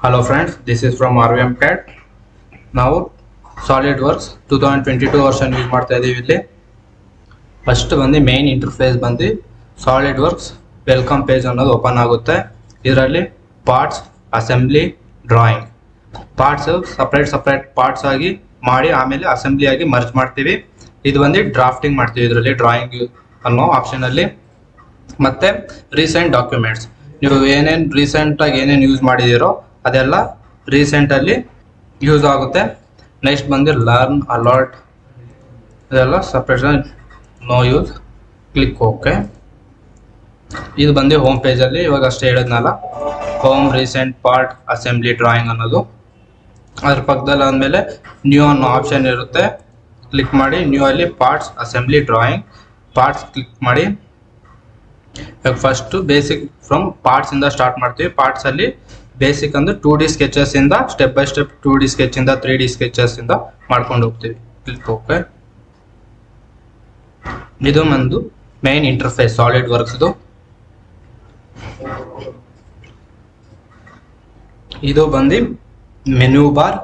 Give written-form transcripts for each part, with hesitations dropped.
Hello friends, this is from RVM CAD. ನಾವು SolidWorks 2022 version use ಮಾಡ್ತಾ ಇದೀವಿ. ಇಲ್ಲಿ ಫಸ್ಟ್ ಬಂದು ಮೇನ್ ಇಂಟರ್ಫೇಸ್ ಬಂದು SolidWorks ವೆಲ್ಕಮ್ ಪೇಜ್ ಅನ್ನೋದು ಓಪನ್ ಆಗುತ್ತೆ. ಇದರಲ್ಲಿ parts, assembly, drawing, parts separate parts ಆಗಿ ಮಾಡಿ ಆಮೇಲೆ ಅಸೆಂಬ್ಲಿ ಆಗಿ ಮರ್ಜ್ ಮಾಡ್ತೀವಿ. ಇದು ಬಂದು ಡ್ರಾಫ್ಟಿಂಗ್ ಮಾಡ್ತೀವಿ ಇದರಲ್ಲಿ ಡ್ರಾಯಿಂಗ್ ಅನ್ನೋ ಆಪ್ಷನ್ ಅಲ್ಲಿ. ಮತ್ತೆ ರೀಸೆಂಟ್ ಡಾಕ್ಯುಮೆಂಟ್ಸ್, ನೀವು ಏನೇನು ರೀಸೆಂಟ್ ಆಗಿ ಏನೇನು ಯೂಸ್ ಮಾಡಿದಿರೋ ಅದೆಲ್ಲ ರೀಸೆಂಟ್ ಅಲ್ಲಿ ಯೂಸ್ ಆಗುತ್ತೆ. ನೆಕ್ಸ್ಟ್ ಬಂದು ಲರ್ನ್, ಅಲರ್ಟ್, ಇದೆಲ್ಲ separate, no use, click okay. ಇದು ಬಂದು ಹೋಮ್ ಪೇಜಲ್ಲಿ ಇವಾಗ ಅಷ್ಟೇ ಹೇಳಿದ್ನಲ್ಲ, home, recent, part, assembly, drawing ಅನ್ನೋದು. ಅದ್ರ ಪಕ್ಕದಲ್ಲಿ ಆದಮೇಲೆ ನ್ಯೂ ಅನ್ನೋ ಆಪ್ಷನ್ ಇರುತ್ತೆ, ಕ್ಲಿಕ್ ಮಾಡಿ ನ್ಯೂ ಅಲ್ಲಿ parts, assembly, drawing, parts click ಮಾಡಿ. ಇವಾಗ ಫಸ್ಟ್ ಬೇಸಿಕ್ ಫ್ರಮ್ ಪಾರ್ಟ್ಸ್ ಇಂದ ಸ್ಟಾರ್ಟ್ ಮಾಡ್ತೀವಿ. ಪಾರ್ಟ್ಸ್ ಅಲ್ಲಿ ಬೇಸಿಕ್ ಅಂದ್ರೆ 2D ಸ್ಕೆಚಸ್ ಇಂದ step by step 2D sketch ಇಂದ 3D ಸ್ಕೆಚಸ್ ಇಂದ ಮಾಡ್ಕೊಂಡು ಹೋಗ್ತೀವಿ. Click okay. ಇದು ಒಂದು ಮೇನ್ ಇಂಟರ್ಫೇಸ್ ಸಾಲಿಡ್ ವರ್ಕ್ಸ್. ಇದು ಬಂದು menu bar,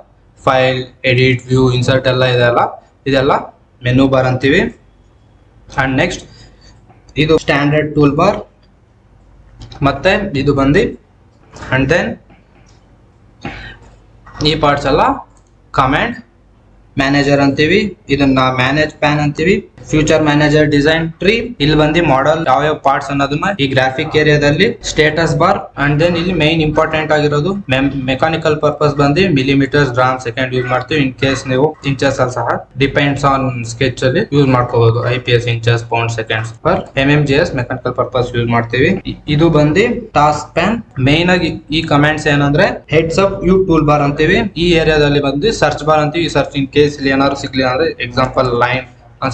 file, edit, view, insert ಎಲ್ಲ ಇದೆಲ್ಲ ಮೆನು ಬಾರ್ ಅಂತೀವಿ. ಅಂಡ್ ನೆಕ್ಸ್ಟ್ ಇದು ಸ್ಟ್ಯಾಂಡರ್ಡ್ ಟೂಲ್ ಬಾರ್. ಮತ್ತೆ ಇದು ಬಂದು ಅಂಡ್ ದೆನ್ ಈ ಪಾರ್ಟ್ಸ್ ಎಲ್ಲ ಕಮಾಂಡ್ ಮ್ಯಾನೇಜರ್ ಅಂತೀವಿ. ಇದನ್ನ ಮ್ಯಾನೇಜ್ ಪ್ಯಾನ್ ಅಂತೀವಿ. Future manager, design tree. ಇಲ್ಲಿ ಬಂದು ಮಾಡೆಲ್ ಯಾವ ಪಾರ್ಟ್ಸ್ ಅನ್ನೋದನ್ನ ಈ ಗ್ರಾಫಿಕ್ ಏರಿಯಾದಲ್ಲಿ ಸ್ಟೇಟಸ್ ಬಾರ್. ಅಂಡ್ ದೆನ್ ಇಲ್ಲಿ ಮೈನ್ ಇಂಪಾರ್ಟೆಂಟ್ ಆಗಿರೋದು ಮೆಕ್ಯಾನಿಕಲ್ ಪರ್ಪಸ್ ಬಂದು ಮಿಲಿಮೀಟರ್ಸ್, ಗ್ರಾಮ್, ಸೆಕೆಂಡ್ ಯೂಸ್ ಮಾಡ್ತೀವಿ. ಇನ್ ಕೇಸ್ ನೀವು ಇಂಚಸ್ ಅಲ್ಲಿ ಸಹ ಡಿಪೆಂಡ್ಸ್ ಆನ್ ಸ್ಕೆಚ್ ಅಲ್ಲಿ ಯೂಸ್ ಮಾಡ್ಕೋಬಹುದು. IPS inches, pound, seconds per MMGS mechanical purpose use ಮಾಡ್ತೀವಿ. ಇದು ಬಂದು ಟಾಸ್ಕ್ ಪ್ಯಾನ್. ಮೇನ್ ಆಗಿ ಈ ಕಮಾಂಡ್ಸ್ ಏನಂದ್ರೆ heads up you tool bar ಅಂತೀವಿ. ಈ ಏರಿಯಾದಲ್ಲಿ ಬಂದು ಸರ್ಚ್ ಬಾರ್ ಅಂತೀವಿ. ಸರ್ಚ್ ಇನ್ ಕೇಸ್ ಇಲ್ಲಿ ಏನಾದ್ರು ಸಿಗ್ಲಿಲ್ಲ ಅಂದ್ರೆ ಎಕ್ಸಾಂಪಲ್ ಲೈನ್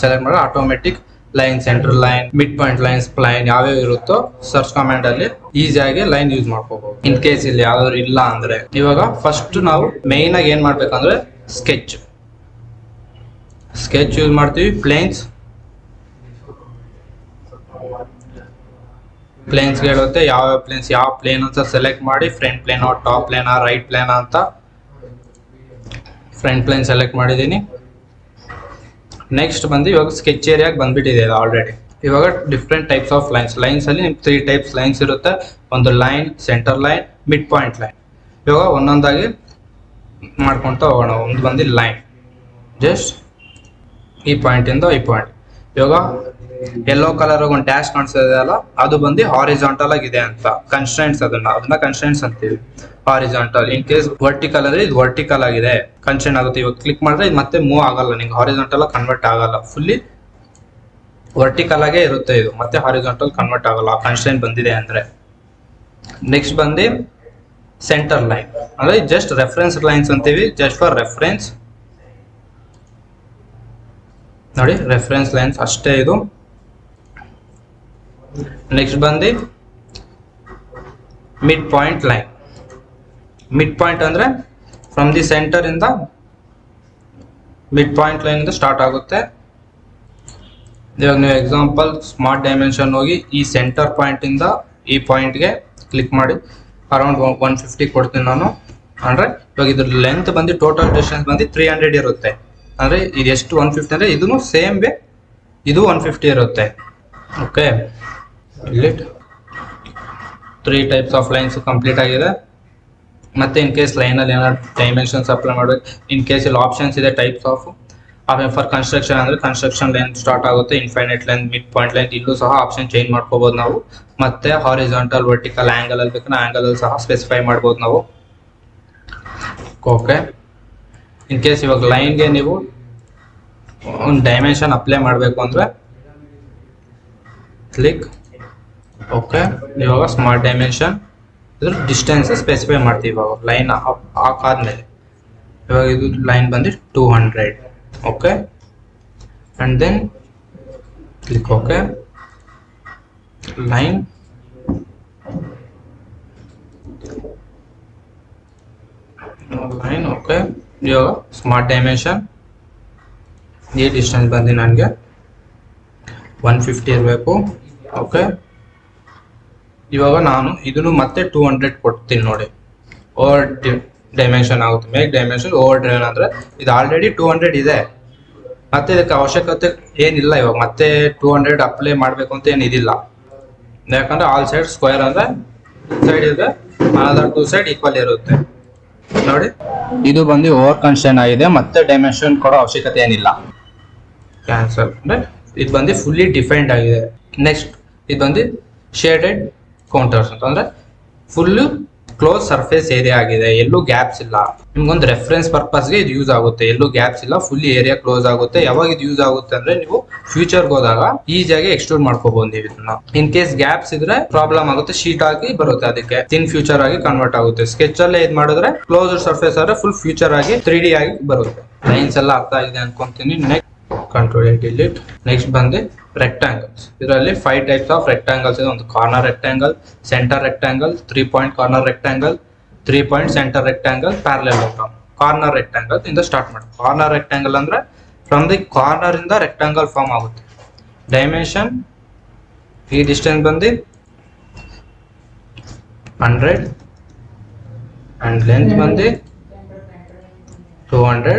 ಸೆಲೆಕ್ಟ್ ಮಾಡಿ automatic line, centre line, mid point line, spline ಯಾವ್ಯಾವ ಇರುತ್ತೋ ಸರ್ಚ್ ಕಮಾಂಡ್ ಅಲ್ಲಿ ಈಸಿಯಾಗಿ ಲೈನ್ ಯೂಸ್ ಮಾಡ್ಕೋಬಹುದು. ಇನ್ ಕೇಸ್ ಇಲ್ಲಿ ಯಾವ್ದಾದ್ರು ಇಲ್ಲ ಅಂದ್ರೆ ಇವಾಗ ಫಸ್ಟ್ ನಾವು ಮೇನ್ ಆಗಿ ಏನ್ ಮಾಡ್ಬೇಕಂದ್ರೆ ಸ್ಕೆಚ್ ಯೂಸ್ ಮಾಡ್ತೀವಿ. ಪ್ಲೇನ್ಸ್ ಹೇಳುತ್ತೆ ಯಾವ ಪ್ಲೇನ್ಸ್, ಯಾವ ಪ್ಲೇನ್ ಅಂತ ಸೆಲೆಕ್ಟ್ ಮಾಡಿ, front plane, top plane, right plane ಅಂತ. ಫ್ರಂಟ್ ಪ್ಲೇನ್ ಸೆಲೆಕ್ಟ್ ಮಾಡಿದ್ದೀನಿ. ನೆಕ್ಸ್ಟ್ ಬಂದು ಇವಾಗ ಸ್ಕೆಚ್ ಏರಿಯಾಗೆ ಬಂದ್ಬಿಟ್ಟಿದೆ ಆಲ್ರೆಡಿ. ಇವಾಗ ಡಿಫ್ರೆಂಟ್ ಟೈಪ್ಸ್ ಆಫ್ ಲೈನ್ಸ್ ಅಲ್ಲಿ 3 ಟೈಪ್ಸ್ ಲೈನ್ಸ್ ಇರುತ್ತೆ. ಒಂದು line, centre line, mid point line. ಇವಾಗ ಒಂದೊಂದಾಗಿ ಮಾಡ್ಕೊಂತ ಹೋಗೋಣ. ಒಂದು ಬಂದು ಲೈನ್, ಜಸ್ಟ್ ಈ ಪಾಯಿಂಟ್ ಇಂದ ಈ ಪಾಯಿಂಟ್. ಇವಾಗ ಯೆಲ್ಲೋ ಕಲರ್ ಒಂದು ಡ್ಯಾಶ್ ಕಾಣಿಸ್ತಿದೆ ಅಲ್ಲ, ಅದು ಬಂದು ಹಾರಿಜಾಂಟಲ್ ಆಗಿದೆ ಅಂತ ಕನ್ಸ್ಟ್ರೆಂಟ್ಸ್. ಅದನ್ನ ಕನ್ಸ್ಟ್ರೆಂಟ್ಸ್ ಅಂತೀವಿ. ಹಾರಿಜಾಂಟಲ್. ಇನ್ ಕೇಸ್ ವರ್ಟಿಕಲ್ ಅಂದ್ರೆ ಇದು ವರ್ಟಿಕಲ್ ಆಗಿದೆ, ಕನ್ಸ್ಟ್ರೆಂಟ್ ಆಗುತ್ತೆ. ಇವಾಗ ಕ್ಲಿಕ್ ಮಾಡಿದ್ರೆ ಇದು ಮತ್ತೆ ಮೂವ್ ಆಗಲ್ಲ, ನಿಂಗೆ ಹಾರಿಜಾಂಟಲ್ ಕನ್ವರ್ಟ್ ಆಗಲ್ಲ. ಫುಲ್ಲಿ ವರ್ಟಿಕಲ್ ಆಗೇ ಇರುತ್ತೆ ಇದು, ಮತ್ತೆ ಹಾರಿಜಾಂಟಲ್ ಕನ್ವರ್ಟ್ ಆಗಲ್ಲ ಕನ್ಸ್ಟ್ರೆಂಟ್ ಬಂದಿದೆ ಅಂದ್ರೆ. ನೆಕ್ಸ್ಟ್ ಬಂದು ಸೆಂಟರ್ ಲೈನ್ ಅಂದ್ರೆ ಜಸ್ಟ್ ರೆಫರೆನ್ಸ್ ಲೈನ್ಸ್ ಅಂತೀವಿ, ಜಸ್ಟ್ ಫಾರ್ ರೆಫರೆನ್ಸ್. ನೋಡಿ, ರೆಫರೆನ್ಸ್ ಲೈನ್ಸ್ ಅಷ್ಟೇ ಇದು. ನೆಕ್ಸ್ಟ್ ಬಂದು mid point line. Mid point ಅಂದ್ರೆ ಫ್ರಮ್ ದಿ ಸೆಂಟರ್ ಇಂದ ಮಿಡ್ ಪಾಯಿಂಟ್ ಲೈನ್ ಇಂದ ಸ್ಟಾರ್ಟ್ ಆಗುತ್ತೆ. ಇವಾಗ ನೀವು ಎಕ್ಸಾಂಪಲ್ ಸ್ಮಾರ್ಟ್ ಡೈಮೆನ್ಷನ್ ಹೋಗಿ ಈ ಸೆಂಟರ್ ಪಾಯಿಂಟ್ ಇಂದ ಈ ಪಾಯಿಂಟ್ಗೆ ಕ್ಲಿಕ್ ಮಾಡಿ ಅರೌಂಡ್ 150 ಕೊಡ್ತೀನಿ ನಾನು. ಅಂದ್ರೆ ಇವಾಗ ಇದ್ರ ಲೆಂತ್ ಬಂದು ಟೋಟಲ್ ಡಿಸ್ಟೆನ್ಸ್ ಬಂದು 300 ಇರುತ್ತೆ. ಅಂದ್ರೆ ಇದು ಎಷ್ಟು 150 ಅಂದ್ರೆ ಇದನ್ನು ಸೇಮ್ ವೇ ಇದು 150 ಇರುತ್ತೆ. ಓಕೆ, ಇಲ್ಲಿ 3 ಟೈಪ್ಸ್ ಆಫ್ ಲೈನ್ಸ್ ಕಂಪ್ಲೀಟ್ ಆಗಿದೆ. ಮತ್ತೆ ಇನ್ ಕೇಸ್ ಲೈನ್ ಅಲ್ಲಿ ಏನಾದ್ರು ಡೈಮೆನ್ಷನ್ಸ್ ಅಪ್ಲೈ ಮಾಡ್ಬೇಕು. ಇನ್ ಕೇಸ್ ಇಲ್ಲಿ ಆಪ್ಷನ್ಸ್ ಇದೆ ಟೈಪ್ಸ್ ಆಫ್. ಫಾರ್ ಕನ್ಸ್ಟ್ರಕ್ಷನ್ ಅಂದ್ರೆ ಕನ್ಸ್ಟ್ರಕ್ಷನ್ ಲೈನ್ ಸ್ಟಾರ್ಟ್ ಆಗುತ್ತೆ, infinite line, mid point line. ಇಲ್ಲೂ ಸಹ ಆಪ್ಷನ್ ಚೇಂಜ್ ಮಾಡ್ಕೋಬಹುದು ನಾವು. ಮತ್ತೆ ಹಾರಿಜಾಂಟಲ್, ವರ್ಟಿಕಲ್, ಆಂಗಲ್ ಅಲ್ಲಿ ಬೇಕಂದ್ರೆ ಆಂಗಲ್ ಅಲ್ಲಿ ಸಹ ಸ್ಪೆಸಿಫೈ ಮಾಡ್ಬೋದು ನಾವು. ಓಕೆ, ಇನ್ ಕೇಸ್ ಇವಾಗ ಲೈನ್ಗೆ ನೀವು ಒಂದು ಡೈಮೆನ್ಷನ್ ಅಪ್ಲೈ ಮಾಡಬೇಕು ಅಂದ್ರೆ ಕ್ಲಿಕ್ ಓಕೆ. ಇವಾಗ ಸ್ಮಾರ್ಟ್ ಡೈಮೆನ್ಷನ್ ಇದ್ರ ಡಿಸ್ಟೆನ್ಸ್ ಸ್ಪೆಸಿಫೈ ಮಾಡ್ತೀವಿ. ಇವಾಗ ಲೈನ್ ಹಾಕಾದ್ಮೇಲೆ ಇವಾಗ ಇದು ಲೈನ್ ಬಂದು 200. Okay, and then click okay. Line okay. ಇವಾಗ ಸ್ಮಾರ್ಟ್ ಡೈಮೆನ್ಷನ್ ಈ ಡಿಸ್ಟೆನ್ಸ್ ಬಂದು ನನಗೆ 150 ಇರಬೇಕು. ಓಕೆ, ಇವಾಗ ನಾನು ಇದನ್ನು ಮತ್ತೆ 200 ಕೊಡ್ತೀನಿ ನೋಡಿ. ಓವರ್ ಡೈಮೆನ್ಷನ್ ಆಗುತ್ತೆ. ಮೇಕ್ ಡೈಮೆನ್ಷನ್ ಓವರ್ ಡ್ರಿವನ್ ಅಂದ್ರೆ ಇದು ಆಲ್ರೆಡಿ 200 ಇದೆ, ಮತ್ತೆ ಇದಕ್ಕೆ ಅವಶ್ಯಕತೆ ಏನಿಲ್ಲ. ಇವಾಗ ಮತ್ತೆ 200 ಅಪ್ಲೈ ಮಾಡಬೇಕು ಅಂತ ಏನಿದಿಲ್ಲ, ಯಾಕಂದ್ರೆ ಆಲ್ ಸೈಡ್ ಸ್ಕ್ವೇರ್ ಅಂದ್ರೆ ಸೈಡ್ ಇದೆ, ಅನದರ್ 2 ಸೈಡ್ ಈಕ್ವಲ್ ಇರುತ್ತೆ. ನೋಡಿ, ಇದು ಬಂದು ಓವರ್ ಕನ್ಸ್ಟೆಂಟ್ ಆಗಿದೆ, ಮತ್ತೆ ಡೈಮೆನ್ಷನ್ ಕೊಡೋ ಅವಶ್ಯಕತೆ ಏನಿಲ್ಲ. ಕ್ಯಾನ್ಸಲ್ ಅಂದ್ರೆ ಇದು ಬಂದು ಫುಲ್ಲಿ ಡಿಫೈನ್ಡ್ ಆಗಿದೆ. ನೆಕ್ಸ್ಟ್ ಇದು ಬಂದು ಶೇಡೆಡ್ ಕೌಂಟರ್ಸ್ ಅಂತಂದ್ರೆ ಫುಲ್ ಕ್ಲೋಸ್ ಸರ್ಫೇಸ್ ಏರಿಯಾ ಆಗಿದೆ, ಎಲ್ಲೂ ಗ್ಯಾಪ್ಸ್ ಇಲ್ಲ. ನಿಮ್ಗೊಂದು ರೆಫರೆನ್ಸ್ ಪರ್ಪಸ್ಗೆ ಇದು ಯೂಸ್ ಆಗುತ್ತೆ, ಎಲ್ಲೂ ಗ್ಯಾಪ್ಸ್ ಇಲ್ಲ, ಫುಲ್ಲಿ ಏರಿಯಾ ಕ್ಲೋಸ್ ಆಗುತ್ತೆ. ಯಾವಾಗ ಇದು ಯೂಸ್ ಆಗುತ್ತೆ ಅಂದ್ರೆ ನೀವು ಫ್ಯೂಚರ್ಗೆ ಹೋದಾಗ ಈಸಿಯಾಗಿ ಎಕ್ಸ್ಟ್ರೂಡ್ ಮಾಡ್ಕೋಬಹುದು ನೀವು ಇದನ್ನ. ಇನ್ ಕೇಸ್ ಗ್ಯಾಪ್ಸ್ ಇದ್ರೆ ಪ್ರಾಬ್ಲಮ್ ಆಗುತ್ತೆ, ಶೀಟ್ ಆಗಿ ಬರುತ್ತೆ, ಅದಕ್ಕೆ ಇನ್ ಫ್ಯೂಚರ್ ಆಗಿ ಕನ್ವರ್ಟ್ ಆಗುತ್ತೆ. ಸ್ಕೆಚ್ ಅಲ್ಲೇ ಇದು ಮಾಡಿದ್ರೆ ಕ್ಲೋಸ್ಡ್ ಸರ್ಫೇಸ್ ಆದ್ರೆ ಫುಲ್ ಫ್ಯೂಚರ್ ಆಗಿ 3D ಆಗಿ ಬರುತ್ತೆ. ಲೈನ್ಸ್ ಎಲ್ಲ ಅರ್ಥ ಆಗಿದೆ ಅನ್ಕೊಂತೀನಿ. Next control delete. ನೆಕ್ಸ್ಟ್ ಬಂದು ರೆಕ್ಟಾಂಗಲ್ಸ್. ಇದರಲ್ಲಿ 5 ಟೈಪ್ಸ್ ಆಫ್ ರೆಕ್ಟಾಂಗಲ್ಸ್ ಇದೆ. ಒಂದು corner rectangle, centre rectangle, 3 point corner rectangle, 3 point centre rectangle, parallelogram. Corner rectangle ಇಂದ ಸ್ಟಾರ್ಟ್ ಮಾಡಿ. ಕಾರ್ನರ್ ರೆಕ್ಟಾಂಗಲ್ ಅಂದ್ರೆ ಫ್ರಮ್ ದಿ ಕಾರ್ನರ್ ಇಂದ ರೆಕ್ಟಾಂಗಲ್ ಫಾರ್ಮ್ ಆಗುತ್ತೆ. ಡೈಮೆನ್ಷನ್ ಈ ಡಿಸ್ಟೆನ್ಸ್ ಬಂದು 100 ಅಂಡ್ ಲೆಂತ್ ಬಂದು 200.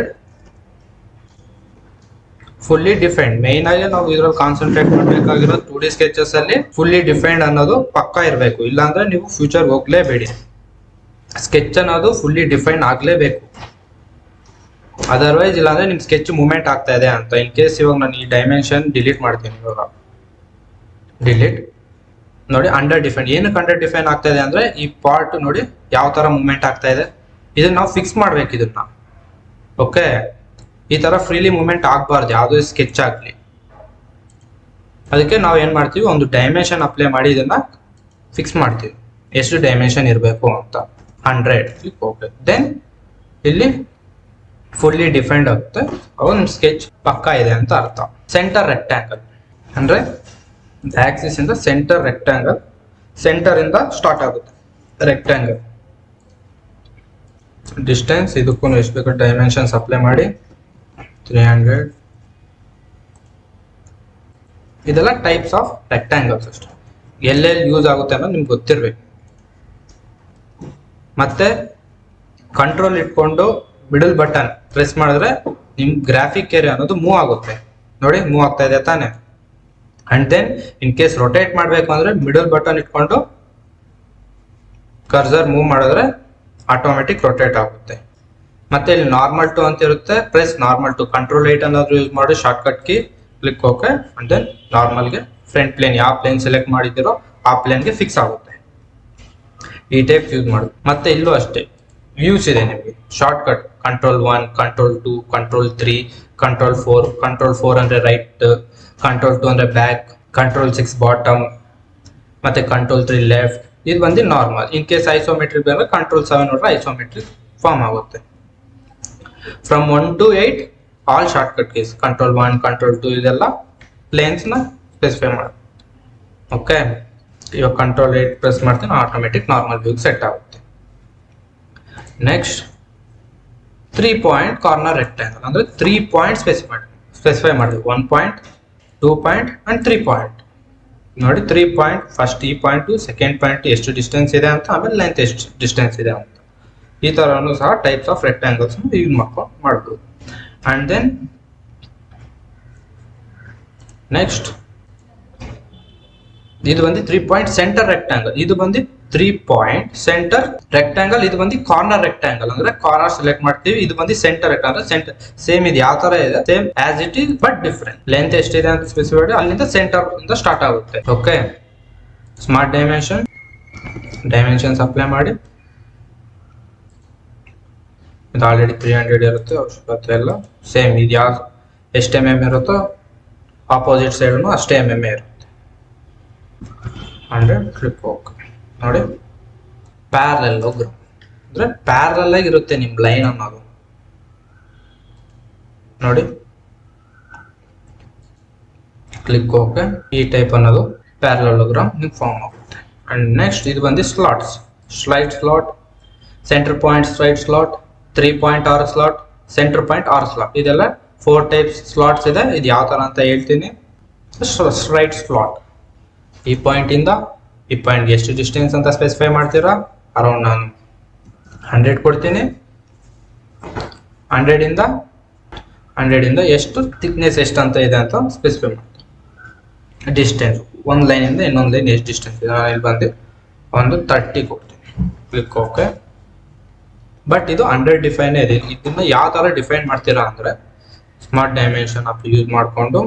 Fully defined. ಮೈನ್ ಆಗಿ ನಾವು ಇದ್ರಲ್ಲಿ ಕಾನ್ಸಂಟ್ರೇಟ್ ಮಾಡಬೇಕಾಗಿರೋ 2D ಸ್ಕೆಚಸ್ ಅಲ್ಲಿ ಫುಲ್ಲಿ ಡಿಫೈನ್ಡ್ ಅನ್ನೋದು ಪಕ್ಕಾ ಇರಬೇಕು, ಇಲ್ಲಾಂದ್ರೆ ನೀವು ಫ್ಯೂಚರ್ ಹೋಗ್ಲೇಬೇಡಿ. ಸ್ಕೆಚ್ ಅನ್ನೋದು ಫುಲ್ಲಿ ಡಿಫೈನ್ಡ್ ಆಗ್ಲೇಬೇಕು, ಅದರ್ವೈಸ್ ಇಲ್ಲಾಂದ್ರೆ ನಿಮ್ ಸ್ಕೆಚ್ ಮೂವ್ಮೆಂಟ್ ಆಗ್ತಾ ಇದೆ ಅಂತ. ಇನ್ ಕೇಸ್ ಇವಾಗ ನಾನು ಈ ಡೈಮೆನ್ಷನ್ ಡಿಲೀಟ್ ಮಾಡ್ತೀನಿ, ಇವಾಗ ಡಿಲೀಟ್. ನೋಡಿ, ಅಂಡರ್ ಡಿಫೈನ್. ಏನಕ್ಕೆ ಅಂಡರ್ ಡಿಫೈನ್ ಆಗ್ತಾ ಇದೆ ಅಂದ್ರೆ ಈ ಪಾರ್ಟ್ ನೋಡಿ ಯಾವ ತರ ಮೂವ್ಮೆಂಟ್ ಆಗ್ತಾ ಇದೆ, ಇದನ್ನ ನಾವು ಫಿಕ್ಸ್ ಮಾಡ್ಬೇಕು ಇದನ್ನ. ಓಕೆ, ಈ ತರ ಫ್ರೀಲಿ ಮೂವ್ಮೆಂಟ್ ಆಗಬಾರ್ದು ಯಾವುದೇ ಸ್ಕೆಚ್ ಆಗಲಿ. ಅದಕ್ಕೆ ನಾವು ಏನ್ ಮಾಡ್ತೀವಿ, ಒಂದು ಡೈಮೆನ್ಷನ್ ಅಪ್ಲೈ ಮಾಡಿ ಇದನ್ನ ಫಿಕ್ಸ್ ಮಾಡ್ತೀವಿ, ಎಷ್ಟು ಡೈಮೆನ್ಷನ್ ಇರಬೇಕು ಅಂತ. 100. ಓಕೆ, ದೆನ್ ಇಲ್ಲಿ ಫುಲ್ಲಿ ಡಿಫೈನ್ಡ್ ಆಗುತ್ತೆ, ಒಂದು ಸ್ಕೆಚ್ ಪಕ್ಕಾ ಇದೆ ಅಂತ ಅರ್ಥ. ಸೆಂಟರ್ ರೆಕ್ಟಾಂಗಲ್ ಅಂದ್ರೆ ಆಕ್ಸಿಸ್ ಇಂದ ಸೆಂಟರ್ ರೆಕ್ಟಾಂಗಲ್, ಸೆಂಟರ್ ಇಂದ ಸ್ಟಾರ್ಟ್ ಆಗುತ್ತೆ ರೆಕ್ಟಾಂಗಲ್. ಡಿಸ್ಟೆನ್ಸ್ ಇದಕ್ಕೂ ಎಷ್ಟು ಬೇಕು ಡೈಮೆನ್ಷನ್ಸ್ ಅಪ್ಲೈ ಮಾಡಿ. 300. ಇದೆಲ್ಲ ಟೈಪ್ಸ್ ಆಫ್ ರೆಕ್ಟಾಂಗಲ್ಸ್ ಅಷ್ಟೇ, ಎಲ್ಲೆಲ್ಲಿ ಯೂಸ್ ಆಗುತ್ತೆ ಅನ್ನೋದು ನಿಮ್ಗೆ ಗೊತ್ತಿರ್ಬೇಕು. ಮತ್ತೆ ಕಂಟ್ರೋಲ್ ಇಟ್ಕೊಂಡು ಮಿಡಲ್ ಬಟನ್ ಪ್ರೆಸ್ ಮಾಡಿದ್ರೆ ನಿಮ್ ಗ್ರಾಫಿಕ್ ಏರಿಯಾ ಅನ್ನೋದು ಮೂವ್ ಆಗುತ್ತೆ. ನೋಡಿ, ಮೂವ್ ಆಗ್ತಾ ಇದೆ ತಾನೆ. And then in case rotate ಮಾಡಬೇಕು ಅಂದ್ರೆ ಮಿಡಲ್ ಬಟನ್ ಇಟ್ಕೊಂಡು ಕರ್ಸರ್ ಮೂವ್ ಮಾಡಿದ್ರೆ ಆಟೋಮೆಟಿಕ್ ರೊಟೇಟ್ ಆಗುತ್ತೆ. ಮತ್ತೆ ಇಲ್ಲಿ ನಾರ್ಮಲ್ ಟು ಅಂತ ಇರುತ್ತೆ, ಪ್ರೆಸ್ ನಾರ್ಮಲ್ ಟು. ಕಂಟ್ರೋಲ್ 8 ಅನ್ನೋದು ಯೂಸ್ ಮಾಡಿ shortcut key click. Okay, and then ನಾರ್ಮಲ್ಗೆ ಫ್ರಂಟ್ ಪ್ಲೇನ್ ಯಾವ ಪ್ಲೇನ್ ಸೆಲೆಕ್ಟ್ ಮಾಡಿದ್ದೀರೋ ಆ ಪ್ಲೇನ್ಗೆ ಫಿಕ್ಸ್ ಆಗುತ್ತೆ. ಈ ಟೈಪ್ ಯೂಸ್ ಮಾಡೋದು. ಮತ್ತೆ ಇಲ್ಲೂ ಅಷ್ಟೇ ವ್ಯೂಸ್ ಇದೆ ನಿಮಗೆ. Short cut control 1, control 2, control 3, control 4. Control 4 ಅಂದ್ರೆ ರೈಟ್, ಕಂಟ್ರೋಲ್ 2 ಅಂದ್ರೆ ಬ್ಯಾಕ್, ಕಂಟ್ರೋಲ್ 6 ಬಾಟಮ್, ಮತ್ತೆ ಕಂಟ್ರೋಲ್ 3 ಲೆಫ್ಟ್. ಇದು ಬಂದು ನಾರ್ಮಲ್. ಇನ್ ಕೇಸ್ ಐಸೋಮೆಟ್ರಿಕ್ ಬಂದ್ರೆ ಕಂಟ್ರೋಲ್ 7 ನೋಡ್ರೆ ಐಸೋಮೆಟ್ರಿಕ್ ಫಾರ್ಮ್ ಆಗುತ್ತೆ. From 1 to 8 all short cut keys. Control 1, control 2 ಇದೆಲ್ಲ ಪ್ಲೇನ್ಸ್ ನ ಸ್ಪೆಸಿಫೈ ಮಾಡಿ. ಓಕೆ, ಇವಾಗ ಕಂಟ್ರೋಲ್ 8 ಪ್ರೆಸ್ ಮಾಡ್ತೀನಿ, ಆಟೋಮೆಟಿಕ್ ನಾರ್ಮಲ್ ವ್ಯೂಗೆ ಸೆಟ್ ಆಗುತ್ತೆ. ನೆಕ್ಸ್ಟ್ 3 ಪಾಯಿಂಟ್ ಕಾರ್ನರ್ ರೆಕ್ಟಾಂಗಲ್ ಅಂದ್ರೆ 3 ಪಾಯಿಂಟ್ ಸ್ಪೆಸಿಫೈ ಮಾಡಿ. 1 ಪಾಯಿಂಟ್, 2 ಪಾಯಿಂಟ್ ಅಂಡ್ 3 ಪಾಯಿಂಟ್. ನೋಡಿ, 3 ಪಾಯಿಂಟ್ ಫಸ್ಟ್ ಈ ಪಾಯಿಂಟ್, ಸೆಕೆಂಡ್ ಪಾಯಿಂಟ್ ಎಷ್ಟು ಡಿಸ್ಟೆನ್ಸ್ ಇದೆ ಅಂತ, ಆಮೇಲೆ ಲೆಂತ್ ಎಷ್ಟು ಡಿಸ್ಟೆನ್ಸ್ ಇದೆ ಅಂತ. ಈ ತರನು ಸಹ ಟೈಪ್ಸ್ ಆಫ್ ರೆಕ್ಟಾಂಗಲ್ಸ್ ಯೂಸ್ ಮಾಡ್ಬೋದು. ಅಂಡ್ ದೆನ್ ನೆಕ್ಸ್ಟ್ ಇದು ಬಂದು 3 ಪಾಯಿಂಟ್ ಸೆಂಟರ್ ರೆಕ್ಟಾಂಗಲ್. ಇದು ಬಂದು 3 ಪಾಯಿಂಟ್ ಸೆಂಟರ್ ರೆಕ್ಟಾಂಗಲ್. ಇದು ಬಂದು ಕಾರ್ನರ್ ರೆಕ್ಟಾಂಗಲ್ ಅಂದ್ರೆ ಕಾರ್ನರ್ ಸೆಲೆಕ್ಟ್ ಮಾಡ್ತೀವಿ. ಇದು ಬಂದು ಸೆಂಟರ್ ರೆಕ್ಟಾಂಗಲ್. ಸೆಂಟರ್ ಸೇಮ್ ಇದು ಯಾವ ತರ ಇದೆ, same as it is but different. Length ಎಷ್ಟಿದೆ ಅಂತ ಸ್ಪೆಸಿಫೈ ಮಾಡಿ, ಅಲ್ಲಿಂದ ಸೆಂಟರ್ ಇಂದ ಸ್ಟಾರ್ಟ್ ಆಗುತ್ತೆ. ಓಕೆ, ಸ್ಮಾರ್ಟ್ ಡೈಮೆನ್ಷನ್ಸ್ ಅಪ್ಲೈ ಮಾಡಿ. ಇದು ಆಲ್ರೆಡಿ 300 ಇರುತ್ತೆ, ಅವಶ್ಯಕತೆ ಇಲ್ಲ. ಸೇಮ್ ಇದು ಯಾವ ಎಷ್ಟು mm ಇರುತ್ತೋ ಆಪೋಸಿಟ್ ಸೈಡ್ನು ಅಷ್ಟೇ mm ಇರುತ್ತೆ. 100 ಕ್ಲಿಕ್. ಓಕೆ, ನೋಡಿ, ಪ್ಯಾರಲೆಲೋಗ್ರಾಮ್ ಅಂದ್ರೆ ಪ್ಯಾರಲ್ ಆಗಿ ಇರುತ್ತೆ ನಿಮ್ ಲೈನ್ ಅನ್ನೋದು. ನೋಡಿ, ಕ್ಲಿಕ್. ಓಕೆ, ಈ ಟೈಪ್ ಅನ್ನೋದು ಪ್ಯಾರಲೆಲೋಗ್ರಾಮ್ ನಿಮ್ಗೆ ಫಾರ್ಮ್ ಆಗುತ್ತೆ. ಅಂಡ್ ನೆಕ್ಸ್ಟ್ ಇದು ಬಂದು slots. Slot, centre point straight slot, 3 point arc slot, centre point arc slot. ಇದೆಲ್ಲ 4 ಟೈಪ್ಸ್ ಸ್ಲಾಟ್ಸ್ ಇದೆ. ಇದು ಯಾವ ತರ ಅಂತ ಹೇಳ್ತೀನಿ. ಸ್ಟ್ರೈಟ್ ಸ್ಲಾಟ್, ಈ ಪಾಯಿಂಟ್ ಇಂದ ಈ ಪಾಯಿಂಟ್ಗೆ ಎಷ್ಟು ಡಿಸ್ಟೆನ್ಸ್ ಅಂತ ಸ್ಪೆಸಿಫೈ ಮಾಡ್ತೀರಾ. ಅರೌಂಡ್ ನಾನು 100 ಕೊಡ್ತೀನಿ. 100 ಇಂದ ಎಷ್ಟು ಥಿಕ್ನೆಸ್ ಎಷ್ಟು ಅಂತ ಇದೆ ಅಂತ ಸ್ಪೆಸಿಫೈ ಮಾಡ್ತೀನಿ. ಡಿಸ್ಟೆನ್ಸ್ ಒಂದು ಲೈನಿಂದ ಇನ್ನೊಂದು ಲೈನ್ ಎಷ್ಟು ಡಿಸ್ಟೆನ್ಸ್ ಇದೆ, ನಾನು ಇಲ್ಲಿ ಬಂದು ಒಂದು 30 ಕೊಡ್ತೀನಿ. Click okay. ಬಟ್ ಇದು ಅಂಡರ್ ಡಿಫೈನ್ ಇದೆ. ಇದನ್ನ ಯಾವ ಥರ ಡಿಫೈನ್ ಮಾಡ್ತೀರಾ ಅಂದರೆ ಸ್ಮಾರ್ಟ್ ಡೈಮೆನ್ಷನ್ ಆಪ್ ಯೂಸ್ ಮಾಡಿಕೊಂಡು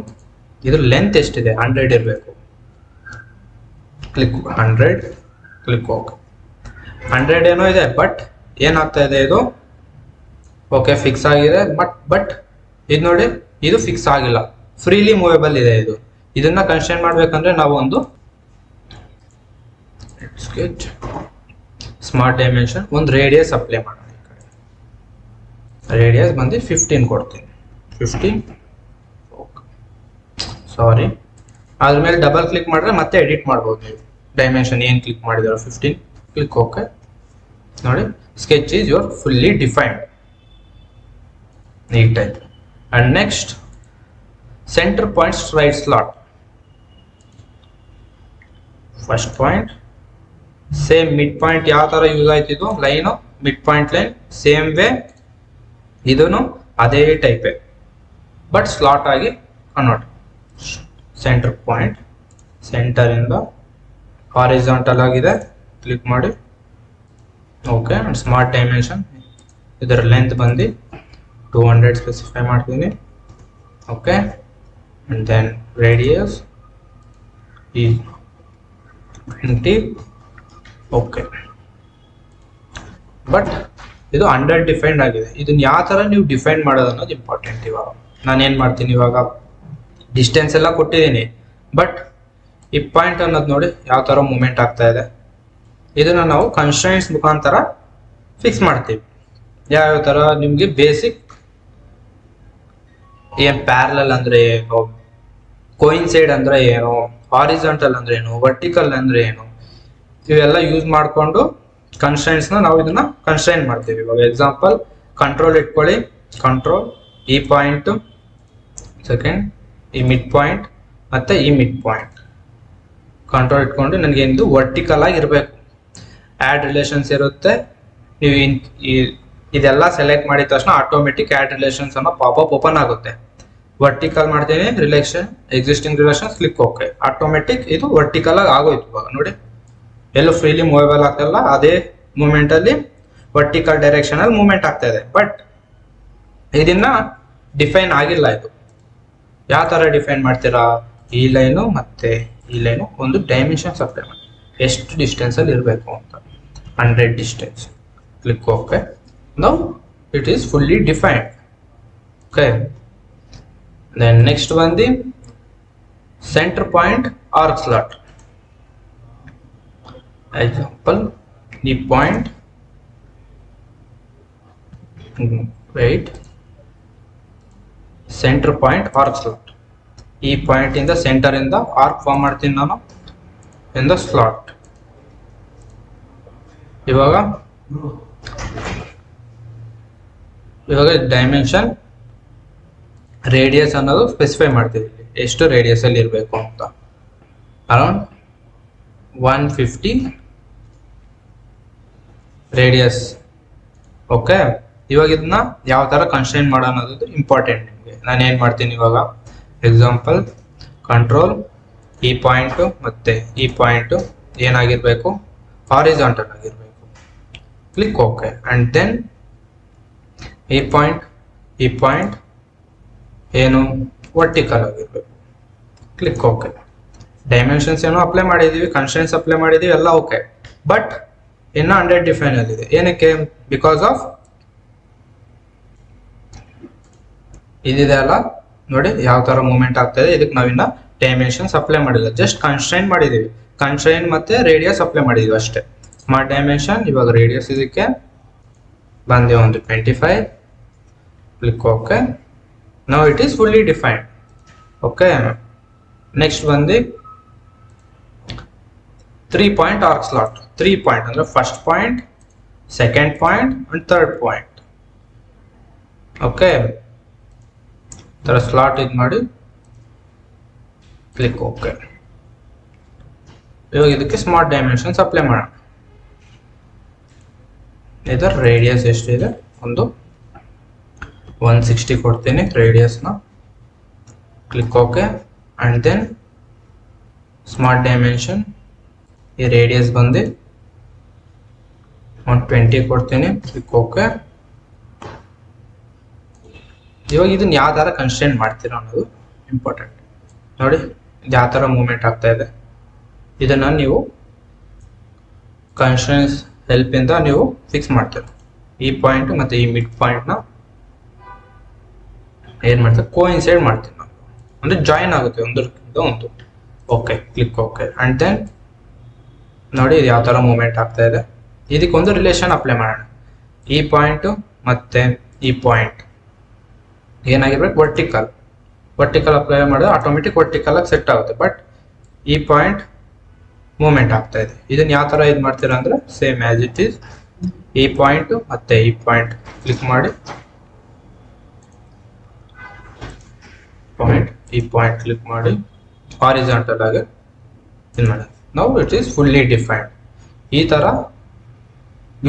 ಇದ್ರ ಲೆಂತ್ ಎಷ್ಟಿದೆ 100 ಇರಬೇಕು. Click 100, click okay. 100 ಏನೋ ಇದೆ, ಬಟ್ ಏನಾಗ್ತಾ ಇದೆ ಇದು ಓಕೆ ಫಿಕ್ಸ್ ಆಗಿದೆ. ಬಟ್ ಇದು ನೋಡಿ, ಇದು ಫಿಕ್ಸ್ ಆಗಿಲ್ಲ, ಫ್ರೀಲಿ ಮೂವೇಬಲ್ ಇದೆ ಇದು. ಇದನ್ನ ಕನ್ಸ್ಟ್ರೈನ್ ಮಾಡ್ಬೇಕಂದ್ರೆ ನಾವು ಒಂದು ಸ್ಕೆಚ್ ಸ್ಮಾರ್ಟ್ ಡೈಮೆನ್ಷನ್ ಒಂದು ರೇಡಿಯಸ್ ಅಪ್ಲೈ ಮಾಡೋಣ. ಈ ಕಡೆ ರೇಡಿಯಸ್ ಬಂದು 15 ಕೊಡ್ತೀನಿ. 15 ಓಕೆ. ಸಾರಿ, ಅದ್ರ ಮೇಲೆ ಡಬಲ್ ಕ್ಲಿಕ್ ಮಾಡಿದ್ರೆ ಮತ್ತೆ ಎಡಿಟ್ ಮಾಡ್ಬೋದು ನೀವು. ಡೈಮೆನ್ಷನ್ ಏನು ಕ್ಲಿಕ್ ಮಾಡಿದಾರೋ 15, ಕ್ಲಿಕ್ ಓಕೆ. ನೋಡಿ, sketch is your fully defined ನೀಟಾಗಿ. And next centre point straight slot. First point same midpoint ಯಾವ ತರ ಯೂಸ್ ಆಯ್ತಿದ್ದು line, mid point line same way ಇದನ್ನು ಅದೇ ಟೈಪೇ, ಬಟ್ ಸ್ಲಾಟ್ ಆಗಿ ಕನ್ವರ್ಟ್. ಸೆಂಟರ್ ಪಾಯಿಂಟ್ ಸೆಂಟರ್ ಇಂದ ಹಾರಿಜಾಂಟಲ್ ಆಗಿದೆ, ಕ್ಲಿಕ್ ಮಾಡಿ ಓಕೆ. ಅಂಡ್ ಸ್ಮಾರ್ಟ್ ಡೈಮೆನ್ಷನ್ ಇದರ ಲೆಂತ್ ಬಂದು 200 ಸ್ಪೆಸಿಫೈ ಮಾಡ್ತೀನಿ. ಓಕೆ. ಅಂಡ್ ದೆನ್ ರೇಡಿಯಸ್ ಈ 20. ಓಕೆ. ಬಟ್ ಇದು ಅಂಡರ್ ಡಿಫೈನ್ಡ್ ಆಗಿದೆ. ಇದನ್ನ ಯಾವ ಥರ ನೀವು ಡಿಫೈನ್ ಮಾಡೋದು ಅನ್ನೋದು ಇಂಪಾರ್ಟೆಂಟ್. ಇವಾಗ ನಾನು ಏನು ಮಾಡ್ತೀನಿ, ಇವಾಗ ಡಿಸ್ಟೆನ್ಸ್ ಎಲ್ಲ ಕೊಟ್ಟಿದ್ದೀನಿ, ಬಟ್ ಈ ಪಾಯಿಂಟ್ ಅನ್ನೋದು ನೋಡಿ ಯಾವ ಥರ ಮೂಮೆಂಟ್ ಆಗ್ತಾ ಇದೆ. ಇದನ್ನು ನಾವು ಕನ್ಸ್ಟ್ರೈನ್ಸ್ ಮುಖಾಂತರ ಫಿಕ್ಸ್ ಮಾಡ್ತೀವಿ. ಯಾವ್ಯಾವ ಥರ ನಿಮಗೆ ಬೇಸಿಕ್ ಏನು ಪ್ಯಾರಲಲ್ ಅಂದರೆ ಏನು, ಕೋಯಿನ್ಸೈಡ್ ಅಂದರೆ ಏನು, ಹಾರಿಜಾಂಟಲ್ ಅಂದ್ರೆ ಏನು, ವರ್ಟಿಕಲ್ ಅಂದ್ರೆ ಏನು, ಇವೆಲ್ಲ ಯೂಸ್ ಮಾಡಿಕೊಂಡು ಕನ್ಸ್ಟ್ರೈನ್ಸ್ನ ನಾವು ಇದನ್ನ ಕನ್ಸ್ಟ್ರೈನ್ ಮಾಡ್ತೀವಿ. ಇವಾಗ ಎಕ್ಸಾಂಪಲ್ ಕಂಟ್ರೋಲ್ ಇಟ್ಕೊಳ್ಳಿ. ಕಂಟ್ರೋಲ್ ಈ ಪಾಯಿಂಟ್, ಸೆಕೆಂಡ್ ಈ ಮಿಡ್ ಪಾಯಿಂಟ್ ಮತ್ತೆ ಈ ಮಿಡ್ ಪಾಯಿಂಟ್ ಕಂಟ್ರೋಲ್ ಇಟ್ಕೊಂಡು ನನಗೆ ಇದು ವರ್ಟಿಕಲ್ ಆಗಿ ಇರಬೇಕು. ಆ್ಯಡ್ ರಿಲೇಷನ್ಸ್ ಇರುತ್ತೆ. ನೀವು ಇದೆಲ್ಲ ಸೆಲೆಕ್ಟ್ ಮಾಡಿದ ತಕ್ಷಣ ಆಟೋಮೆಟಿಕ್ ಆ್ಯಡ್ ರಿಲೇಷನ್ಸ್ ಅನ್ನೋ ಪಾಪಪ್ ಓಪನ್ ಆಗುತ್ತೆ. ವರ್ಟಿಕಲ್ ಮಾಡ್ತೀನಿ, relation existing relations, click okay. Automatic ಇದು ವರ್ಟಿಕಲ್ ಆಗಿ ಆಗೋಯ್ತು. ಇವಾಗ ನೋಡಿ ಎಲ್ಲೂ ಫ್ರೀಲಿ ಮೂವೇಬಲ್ ಆಗ್ತಾಯಿಲ್ಲ, ಅದೇ ಮೂಮೆಂಟ್ ಅಲ್ಲಿ ವರ್ಟಿಕಲ್ ಡೈರೆಕ್ಷನ್ ಅಲ್ಲಿ ಮೂವ್ಮೆಂಟ್ ಆಗ್ತಾ ಇದೆ. ಬಟ್ ಇದನ್ನ ಡಿಫೈನ್ ಆಗಿಲ್ಲ. ಇದು ಯಾವ ತರ ಡಿಫೈನ್ ಮಾಡ್ತೀರಾ, ಈ ಲೈನು ಮತ್ತೆ ಈ ಲೈನು ಒಂದು ಡೈಮೆನ್ಷನ್ಸ್ ಅಪ್ಲೈ ಮಾಡಿ ಎಷ್ಟು ಡಿಸ್ಟೆನ್ಸ್ ಅಲ್ಲಿ ಇರಬೇಕು ಅಂತ. 100 distance, click okay. Now it is fully defined. Okay. Then next ಬಂದು centre point arc slot. Example ಈ point right centre point arc slot. ಈ ಪಾಯಿಂಟ್ ಇಂದ ಸೆಂಟರ್ ಇಂದ ಆರ್ಕ್ ಫಾರ್ಮ್ ಮಾಡ್ತೀನಿ ನಾನು ಇನ್ ದ ಸ್ಲಾಟ್. ಇವಾಗ ಡೈಮೆನ್ಷನ್ ರೇಡಿಯಸ್ ಅನ್ನೋದು specify ಮಾಡ್ತೀವಿ, ಎಷ್ಟು ರೇಡಿಯಸ್ ಅಲ್ಲಿ ಇರಬೇಕು ಅಂತ. Around 150 radius. ಓಕೆ. ಇವಾಗ ಇದನ್ನ ಯಾವ ತರ ಕನ್ಸ್ಟ್ರೈನ್ ಮಾಡೋಣ ಅನ್ನೋದು ಇಂಪಾರ್ಟೆಂಟ್ ನಿಮಗೆ. ನಾನು ಏನು ಮಾಡ್ತೀನಿ ಇವಾಗ ಎಕ್ಸಾಂಪಲ್ ಕಂಟ್ರೋಲ್ ಈ ಪಾಯಿಂಟು ಮತ್ತೆ ಈ ಪಾಯಿಂಟು ಏನಾಗಿರ್ಬೇಕು, ಹಾರಿಜಾಂಟಲ್ ಆಗಿರ್ಬೇಕು, ಕ್ಲಿಕ್ ಓಕೆ. ಅಂಡ್ ದೆನ್ ಈ ಪಾಯಿಂಟ್ ಏನು ವರ್ಟಿಕಲ್ ಆಗಿರ್ಬೇಕು, ಕ್ಲಿಕ್ ಓಕೆ. ಡೈಮೆನ್ಷನ್ಸ್ ಏನೋ ಅಪ್ಲೈ ಮಾಡಿದೀವಿ, ಕನ್ಸ್ಟ್ರೈನ್ಸ್ ಅಪ್ಲೈ ಮಾಡಿದೀವಿ, ಎಲ್ಲ ಓಕೆ. ಬಟ್ ಇನ್ನು ಅಂಡರ್ ಡಿಫೈನ್ ಅಲ್ಲಿ ಇದೆ. ಏನಕ್ಕೆ, ಬಿಕಾಸ್ ಆಫ್ ಇದಿದೆ ಅಲ್ಲ ನೋಡಿ ಯಾವ ತರ ಮೂವ್ಮೆಂಟ್ ಆಗ್ತಾ ಇದೆ. ಇದಕ್ಕೆ ನಾವಿನ್ನ ಡೈಮೆನ್ಷನ್ಸ್ ಅಪ್ಲೈ ಮಾಡಿಲ್ಲ, ಜಸ್ಟ್ ಕನ್ಸ್ಟ್ರೈನ್ ಮಾಡಿದೀವಿ. ಕನ್ಸ್ಟ್ರೈನ್ ಮತ್ತೆ ರೇಡಿಯಸ್ ಅಪ್ಲೈ ಮಾಡಿದೀವಿ ಅಷ್ಟೇ. ಸ್ಮಾರ್ಟ್ ಡೈಮೆನ್ಷನ್ ಇವಾಗ ರೇಡಿಯಸ್ ಇದಕ್ಕೆ ಬಂದೆ ಒಂದು 25, click okay. Now it is fully defined. Okay. Next ಬಂದು 3 ಪಾಯಿಂಟ್ ಆರ್ಕ್ ಸ್ಲಾಟ್. 3 ಪಾಯಿಂಟ್ ಅಂದ್ರೆ first point, second point and third point. Okay. ತರ ಸ್ಲಾಟ್ ಇದು ಮಾಡಿ ಕ್ಲಿಕ್ ಓಕೆ. ಇವಾಗ ಇದಕ್ಕೆ ಸ್ಮಾರ್ಟ್ ಡೈಮೆನ್ಷನ್ಸ್ ಅಪ್ಲೈ ಮಾಡೋಣ. ಇದರ ರೇಡಿಯಸ್ ಎಷ್ಟಿದೆ, ಒಂದು 160 ಕೊಡ್ತೀನಿ ರೇಡಿಯಸ್ನ. Click okay. And then smart dimension, ಈ ರೇಡಿಯಸ್ ಬಂದು 120 ಕೊಡ್ತೀನಿ. Click okay. ಇವಾಗ ಇದನ್ನ ಯಾವ ಥರ ಕನ್ಸ್ಟೆಂಟ್ ಮಾಡ್ತೀರಾ ಅನ್ನೋದು ಇಂಪಾರ್ಟೆಂಟ್. ನೋಡಿ ಇದು ಯಾವ ಥರ ಮೂವ್ಮೆಂಟ್ ಆಗ್ತಾ ಇದೆ. ಇದನ್ನು ನೀವು ಕನ್ಸ್ಟೆಂಟ್ಸ್ ಹೆಲ್ಪಿಂದ ನೀವು ಫಿಕ್ಸ್ ಮಾಡ್ತೀರ. ಈ ಪಾಯಿಂಟ್ ಮತ್ತು ಈ ಮಿಡ್ ಪಾಯಿಂಟ್ನ ಏನು ಮಾಡ್ತೀವಿ, ಕೋಇನ್ಸೈಡ್ ಮಾಡ್ತೀವಿ ನಾವು, ಅಂದರೆ ಜಾಯಿನ್ ಆಗುತ್ತೆ ಒಂದಕ್ಕಿಂತ ಒಂದು. Okay, click okay. And then ನೋಡಿ ಇದು ಯಾವ ಥರ ಮೂವ್ಮೆಂಟ್ ಆಗ್ತಾ ಇದೆ. ಇದಕ್ಕೊಂದು ರಿಲೇಷನ್ ಅಪ್ಲೈ ಮಾಡೋಣ. ಈ ಪಾಯಿಂಟು ಮತ್ತು ಈ ಪಾಯಿಂಟ್ ಏನಾಗಿರ್ಬೇಕು, ವರ್ಟಿಕಲ್ ಅಪ್ಲೈ ಮಾಡಿದ್ರೆ ಆಟೋಮೆಟಿಕ್ ವರ್ಟಿಕಲಾಗಿ ಸೆಟ್ ಆಗುತ್ತೆ. ಬಟ್ ಈ ಪಾಯಿಂಟ್ ಮೂವ್ಮೆಂಟ್ ಆಗ್ತಾ ಇದೆ. ಇದನ್ನು ಯಾವ ಥರ ಇದು ಮಾಡ್ತೀರಾ ಅಂದರೆ ಸೇಮ್ ಆ್ಯಸ್ ಇಟ್ ಈಸ್. ಈ ಪಾಯಿಂಟು ಮತ್ತು ಈ ಪಾಯಿಂಟ್ ಕ್ಲಿಕ್ ಮಾಡಿ, ಈ ಪಾಯಿಂಟ್ ಕ್ಲಿಕ್ ಮಾಡಿ ಹಾರಿಜಾಂಟಲ್ ಆಗಿ ಇದು ಮಾಡಿ. ನಾವು ಇಟ್ ಈಸ್ ಫುಲ್ಲಿ ಡಿಫೈನ್ಡ್. ಈ ಥರ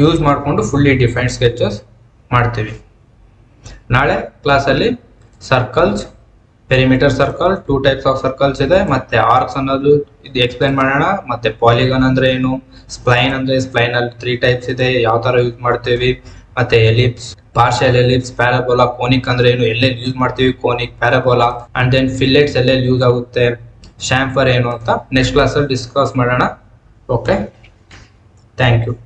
ಯೂಸ್ ಮಾಡಿಕೊಂಡು ಫುಲ್ಲಿ ಡಿಫೈನ್ಡ್ ಸ್ಕೆಚಸ್ ಮಾಡ್ತೀವಿ. ನಾಳೆ ಕ್ಲಾಸಲ್ಲಿ circles, perimeter circle, 2 types of circles ಇದೆ, ಮತ್ತು ಆರ್ಕ್ಸ್ ಅನ್ನೋದು ಇದು ಎಕ್ಸ್ಪ್ಲೈನ್ ಮಾಡೋಣ. ಮತ್ತು ಪಾಲಿಗಾನ್ ಅಂದರೆ ಏನು, ಸ್ಪ್ಲೈನ್ ಅಂದರೆ ಸ್ಪ್ಲೈನಲ್ಲಿ 3 ಟೈಪ್ಸ್ ಇದೆ, ಯಾವ ಥರ ಯೂಸ್ ಮಾಡ್ತೀವಿ, ಮತ್ತು ellipse, partial ellipse, parabola, conic ಅಂದರೆ ಏನು, ಎಲ್ಲೆಲ್ಲಿ ಯೂಸ್ ಮಾಡ್ತೀವಿ ಕೋನಿಕ್, ಪ್ಯಾರಾಬೋಲಾ, ಆ್ಯಂಡ್ ದೆನ್ ಫಿಲ್ಲೆಟ್ಸ್ ಎಲ್ಲೆಲ್ಲಿ ಯೂಸ್ ಆಗುತ್ತೆ, ಶ್ಯಾಂಫರ್ ಏನು ಅಂತ ನೆಕ್ಸ್ಟ್ ಕ್ಲಾಸಲ್ಲಿ ಡಿಸ್ಕಸ್ ಮಾಡೋಣ. Okay, thank you.